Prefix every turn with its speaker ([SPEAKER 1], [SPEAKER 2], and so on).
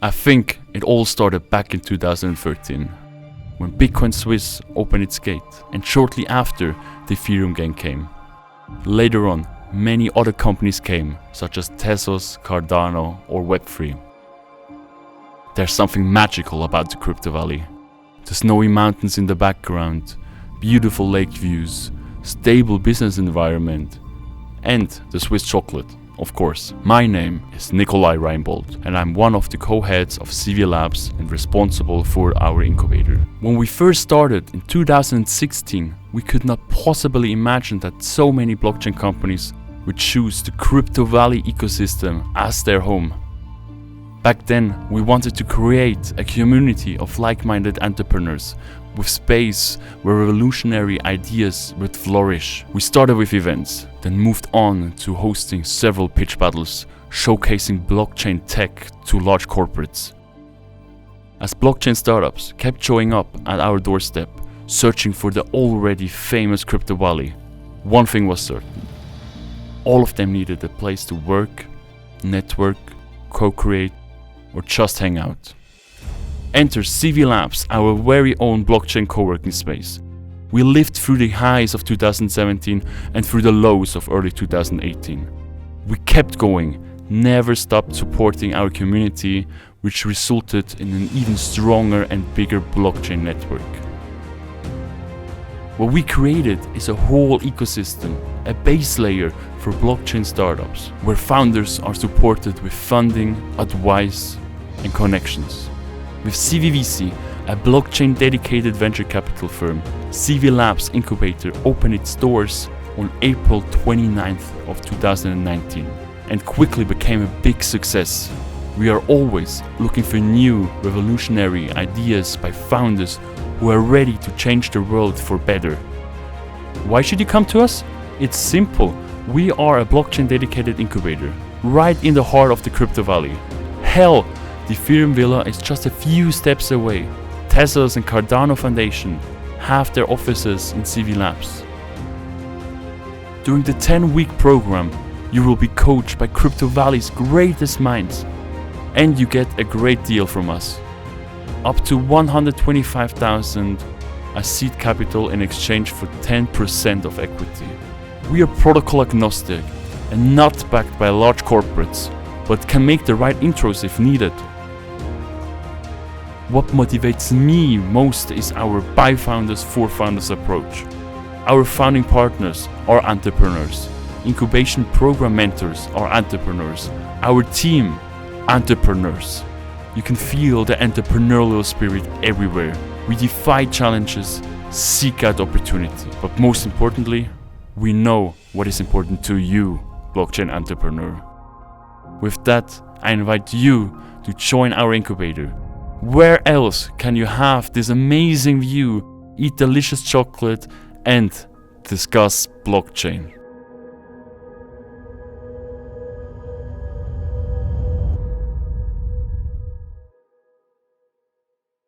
[SPEAKER 1] I think it all started back in 2013, when Bitcoin Swiss opened its gate, and shortly after, the Ethereum gang came. Later on, many other companies came, such as Tezos, Cardano or Web3. There's something magical about the crypto valley. The snowy mountains in the background, beautiful lake views, stable business environment, and the Swiss chocolate. Of course, my name is Nikolai Reinbold and I'm one of the co-heads of CV Labs and responsible for our incubator. When we first started in 2016, we could not possibly imagine that so many blockchain companies would choose the Crypto Valley ecosystem as their home. Back then, we wanted to create a community of like-minded entrepreneurs with space where revolutionary ideas would flourish. We started with events, then moved on to hosting several pitch battles, showcasing blockchain tech to large corporates. As blockchain startups kept showing up at our doorstep, searching for the already famous Crypto Valley, one thing was certain. All of them needed a place to work, network, co-create, or just hang out. Enter CV Labs, our very own blockchain co-working space. We lived through the highs of 2017 and through the lows of early 2018. We kept going, never stopped supporting our community, which resulted in an even stronger and bigger blockchain network. What we created is a whole ecosystem, a base layer for blockchain startups, where founders are supported with funding, advice, and connections. With CVVC, a blockchain dedicated venture capital firm, CV Labs Incubator opened its doors on April 29th of 2019 and quickly became a big success. We are always looking for new revolutionary ideas by founders who are ready to change the world for better. Why should you come to us? It's simple. We are a blockchain dedicated incubator, right in the heart of the Crypto Valley. Hell, the Ethereum Villa is just a few steps away. Tezos and Cardano Foundation have their offices in CV Labs. During the 10-week program, you will be coached by Crypto Valley's greatest minds, and you get a great deal from us. Up to 125,000 as seed capital in exchange for 10% of equity. We are protocol agnostic and not backed by large corporates, but can make the right intros if needed. What motivates me most is our by founders for founders approach. Our founding partners are entrepreneurs. Incubation program mentors are entrepreneurs. Our team, entrepreneurs. You can feel the entrepreneurial spirit everywhere. We defy challenges, seek out opportunity. But most importantly, we know what is important to you, blockchain entrepreneur. With that, I invite you to join our incubator. Where else can you have this amazing view, eat delicious chocolate, and discuss blockchain?